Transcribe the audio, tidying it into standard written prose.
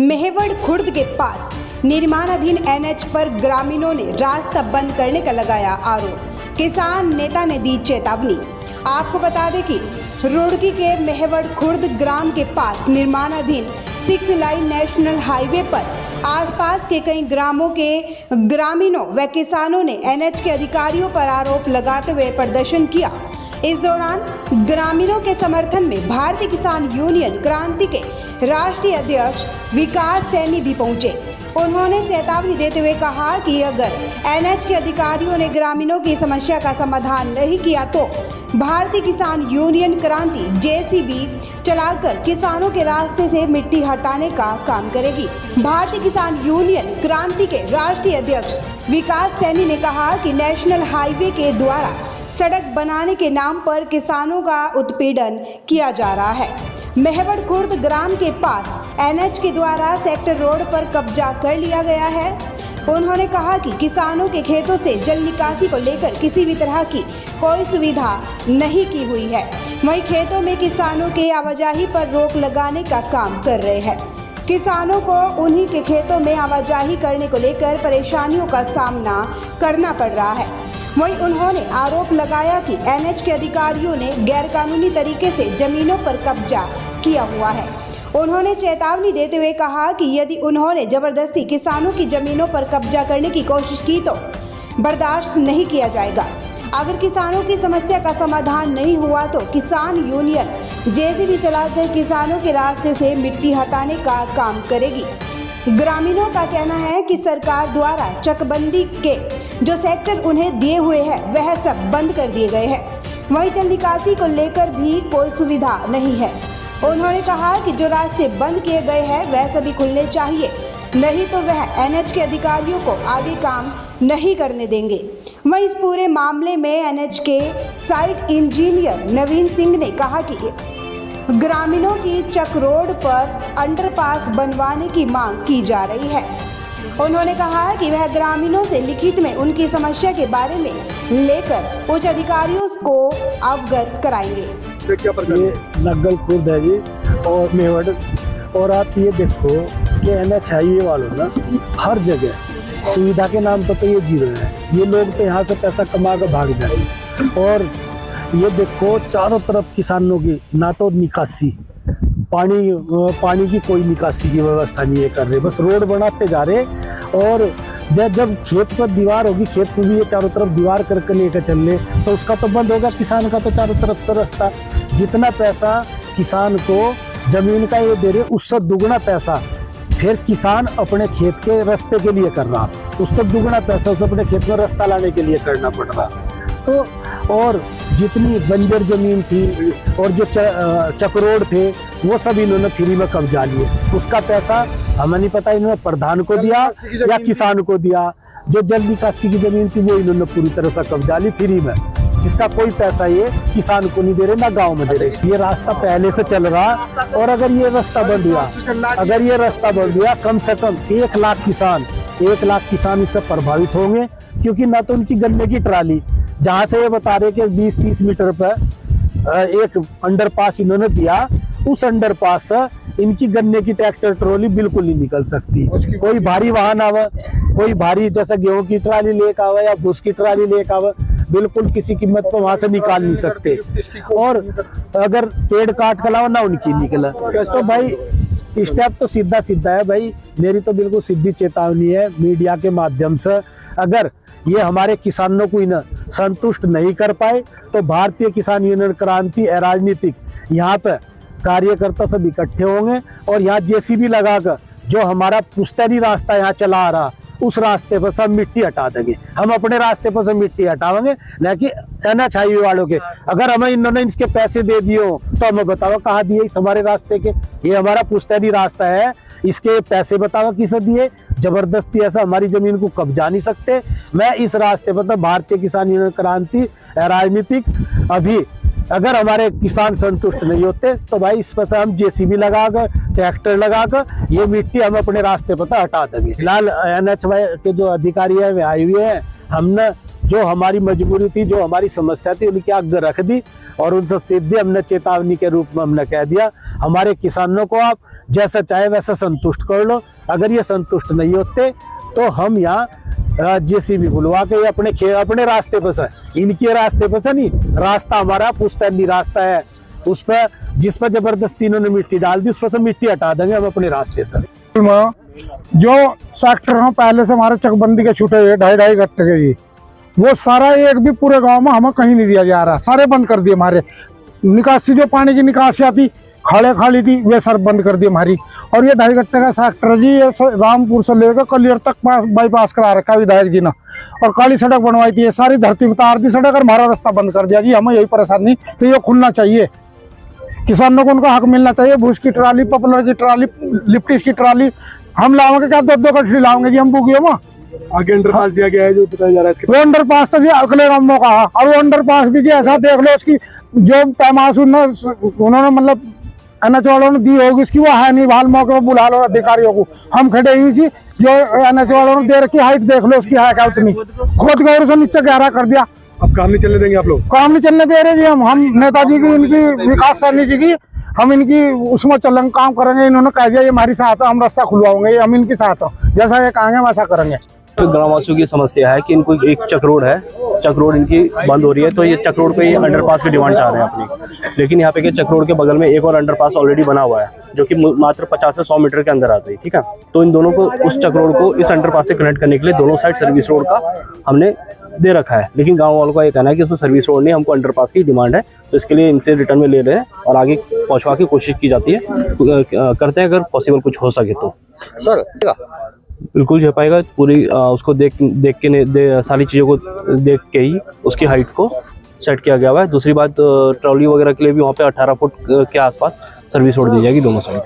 मेहवड़ खुर्द के पास निर्माणाधीन एनएच पर ग्रामीणों ने रास्ता बंद करने का लगाया आरोप। किसान नेता ने दी चेतावनी। आपको बता दें कि रुड़की के मेहवड़ खुर्द ग्राम के पास निर्माणाधीन 6 लाइन नेशनल हाईवे पर आसपास के कई ग्रामों के ग्रामीणों व किसानों ने एनएच के अधिकारियों पर आरोप लगाते हुए प्रदर्शन किया। इस दौरान ग्रामीणों के समर्थन में भारतीय किसान यूनियन क्रांति के राष्ट्रीय अध्यक्ष विकास सैनी भी पहुंचे। उन्होंने चेतावनी देते हुए कहा कि अगर एनएच के अधिकारियों ने ग्रामीणों की समस्या का समाधान नहीं किया तो भारतीय किसान यूनियन क्रांति जेसीबी चलाकर किसानों के रास्ते से मिट्टी हटाने का काम करेगी। भारतीय किसान यूनियन क्रांति के राष्ट्रीय अध्यक्ष विकास सैनी ने कहा कि नेशनल हाईवे के द्वारा सड़क बनाने के नाम पर किसानों का उत्पीड़न किया जा रहा है। मेहवड़ खुर्द ग्राम के पास एनएच के द्वारा सेक्टर रोड पर कब्जा कर लिया गया है। उन्होंने कहा कि किसानों के खेतों से जल निकासी को लेकर किसी भी तरह की कोई सुविधा नहीं की हुई है। वहीं खेतों में किसानों के आवाजाही पर रोक लगाने का काम कर रहे हैं। किसानों को उन्हीं के खेतों में आवाजाही करने को लेकर परेशानियों का सामना करना पड़ रहा है। वहीं उन्होंने आरोप लगाया कि एनएच के अधिकारियों ने गैरकानूनी तरीके से जमीनों पर कब्जा किया हुआ है। उन्होंने चेतावनी देते हुए कहा कि यदि उन्होंने जबरदस्ती किसानों की जमीनों पर कब्जा करने की कोशिश की तो बर्दाश्त नहीं किया जाएगा। अगर किसानों की समस्या का समाधान नहीं हुआ तो किसान यूनियन जेसीबी चलाकर किसानों के रास्ते से मिट्टी हटाने का काम करेगी। ग्रामीणों का कहना है कि सरकार द्वारा चकबंदी के जो सेक्टर उन्हें दिए हुए हैं वह सब बंद कर दिए गए हैं। वहीं जल निकासी को लेकर भी कोई सुविधा नहीं है। उन्होंने कहा कि जो रास्ते बंद किए गए हैं वह सभी खुलने चाहिए, नहीं तो वह एनएच के अधिकारियों को आगे काम नहीं करने देंगे। वहीं इस पूरे मामले में एनएच के साइट इंजीनियर नवीन सिंह ने कहा कि ग्रामीणों की चक रोड पर अंडरपास बनवाने की मांग की जा रही है। उन्होंने कहा कि वह ग्रामीणों से लिखित में उनकी समस्या के बारे में लेकर उच्च अधिकारियों को अवगत कराएंगे। ये नग्गल खुर्द है जी और मेवड़, और आप ये देखो कि एनएच हाईवे वालों ना हर जगह सुविधा के नाम पर तो ये जीरो है। ये लोग तो यहाँ से पैसा कमा कर भाग जाए। और ये देखो चारों तरफ किसानों की ना तो निकासी, पानी की कोई निकासी की व्यवस्था नहीं है कर रहे, बस रोड बनाते जा रहे। और जब खेत पर दीवार होगी, खेत पर भी ये चारों तरफ दीवार करके लेकर चल रहे तो उसका तो बंद होगा। किसान का तो चारों तरफ से रास्ता, जितना पैसा किसान को जमीन का ये दे रहे उससे दुगना पैसा फिर किसान अपने खेत के रास्ते के लिए कर रहा, उससे दुगना पैसा उसे अपने खेत में रास्ता लाने के लिए करना पड़ रहा। तो और जितनी बंजर जमीन थी और जो चकरोड थे वो सब इन्होंने फ्री में कब्जा लिए। उसका पैसा हमें नहीं पता इन्होंने प्रधान को दिया या किसान को दिया। जो जल निकासी की जमीन थी वो इन्होंने पूरी तरह से कब्जा ली फ्री में, जिसका कोई पैसा ये किसान को नहीं दे रहे ना गांव में दे रहे। ये रास्ता पहले से चल रहा और अगर ये रास्ता बंद हुआ कम से कम 1 लाख किसान इससे प्रभावित होंगे। क्योंकि ना तो उनकी गन्ने की ट्राली, जहाँ से ये बता रहे कि 20-30 मीटर पर एक अंडरपास इन्होंने दिया, उस अंडरपास से इनकी गन्ने की ट्रैक्टर ट्रॉली बिल्कुल नहीं निकल सकती। कोई भारी वाहन आवे, कोई भारी जैसे गेहूं की ट्राली लेकर आवे या भूस की ट्राली लेकर आवे, बिल्कुल किसी कीमत पर वहां से निकाल नहीं सकते। और अगर पेड़ काट कर लाओ ना उनकी निकला तो भाई स्टेप तो सीधा है। भाई मेरी तो बिल्कुल सीधी चेतावनी है मीडिया के माध्यम से, अगर ये हमारे किसानों को न संतुष्ट नहीं कर पाए तो भारतीय किसान यूनियन क्रांति राजनीतिक यहाँ पे कार्यकर्ता सब इकट्ठे होंगे और यहाँ जेसीबी लगाकर जो हमारा पुश्तैनी रास्ता यहाँ चला आ रहा उस रास्ते पर सब मिट्टी हटा देंगे। हम अपने रास्ते पर से मिट्टी हटाएंगे, न कि एनएच हाईवे वालों के। अगर हमें इन्होंने इसके पैसे दे दिए हो तो हमें बताओ कहाँ दिए इस हमारे रास्ते के। ये हमारा पुश्तैनी रास्ता है, इसके पैसे बताओ किसे दिए। जबरदस्ती ऐसा हमारी जमीन को कब्जा नहीं सकते। मैं इस रास्ते पर तो भारतीय किसान यूनियन क्रांति राजनीतिक अभी अगर हमारे किसान संतुष्ट नहीं होते तो भाई इस पर हम जेसीबी लगाकर ट्रैक्टर लगाकर ये मिट्टी हम अपने रास्ते पर हटा देंगे। फिलहाल एनएच के जो अधिकारी है वे आए हुए हैं, हमने जो हमारी मजबूरी थी, जो हमारी समस्या थी उनके आगे रख दी और उनसे सीधे हमने चेतावनी के रूप में हमने कह दिया हमारे किसानों को आप जैसा चाहे वैसा संतुष्ट कर लो। अगर ये संतुष्ट नहीं होते तो हम यहाँ जेसीबी बुलवा के अपने रास्ते पर से, इनके रास्ते पर से नहीं, रास्ता हमारा पुश्तैनी रास्ता है, उस पर जिस पर जबरदस्ती इन्होंने मिट्टी डाल दी उस पर से मिट्टी हटा देंगे हम अपने रास्ते से। जो सेक्टर हैं पहले से हमारे चकबंदी के छूटे हुए 2.5 गट्टे के जी, वो सारा एक भी पूरे गांव में हमें कहीं नहीं दिया जा रहा, सारे बंद कर दिए हमारे। निकासी जो पानी की निकासी आती खाड़े खाली थी वे सर बंद कर दी हमारी। और ये 2.5 गट्टे का सेक्टर जी, ये रामपुर से लेकर कलियर तक बाईपास करा रखा विधायक जी ने, और काली सड़क बनवाई थी, ये सारी धरती में तार दी सड़क और हमारा रास्ता बंद कर दिया जी। हमें यही परेशानी कि ये खुलना चाहिए, किसानों को उनका हक मिलना चाहिए। भूस की ट्राली, पॉपुलर की ट्राली, लिप्टिस की ट्राली हम लाओगे क्या 2-2 गठरी लाओगे जी हम बुगियों में। आगे अंडरपास दिया गया है जो बताया जा रहा है, वो अंडरपास तो जी अगले गांवों का है, और वो अंडरपास भी जी ऐसा देख लो उसकी जो पैमाश उन्होंने मतलब एनएच वालों ने दी होगी उसकी, वो है नहीं। हाल मौके पर बुला लो अधिकारियों को, हम खड़े ही सी, जो एनएच वालों ने दे रखी हाइट देख लो उसकी है क्या उतनी, खुद गौर से नीचे गहरा कर दिया। अब काम नहीं चलने देंगे आप लोग? काम नहीं चलने दे रहे जी हम नेताजी की, इनकी विकास सैनी जी की, हम इनकी उसमें चलेंगे, काम करेंगे। इन्होंने कह दिया ये हमारी साथ है, हम रास्ता खुलवाएंगे, हम इनकी साथ हैं, जैसा ये कहेंगे वैसा करेंगे। तो ग्रामवासियों की समस्या है कि इनको एक चक रोड है, चक रोड इनकी बंद हो रही है, तो ये चक रोड पे ये अंडरपास की डिमांड चाह रहे हैं अपनी। लेकिन यहाँ पे के चक रोड के बगल में एक और अंडरपास ऑलरेडी बना हुआ है जो कि मात्र 50 से 100 मीटर के अंदर आता है, ठीक है। तो इन दोनों को, उस चक रोड को इस अंडरपास से कनेक्ट करने के लिए दोनों साइड सर्विस रोड का हमने दे रखा है, लेकिन गाँव वालों का ये कहना है कि उसमें सर्विस रोड नहीं, हमको अंडरपास की डिमांड है। तो इसके लिए इनसे रिटर्न में ले रहे हैं और आगे पहुँचवा की कोशिश की जाती है, करते हैं अगर पॉसिबल कुछ हो सके तो। सर बिल्कुल झेल पाएगा पूरी, उसको देख के सारी चीज़ों को देख के ही उसकी हाइट को सेट किया गया हुआ है। दूसरी बात, ट्रॉली वगैरह के लिए भी वहाँ पे 18 फुट के आसपास सर्विस रोड दी जाएगी दोनों साइड।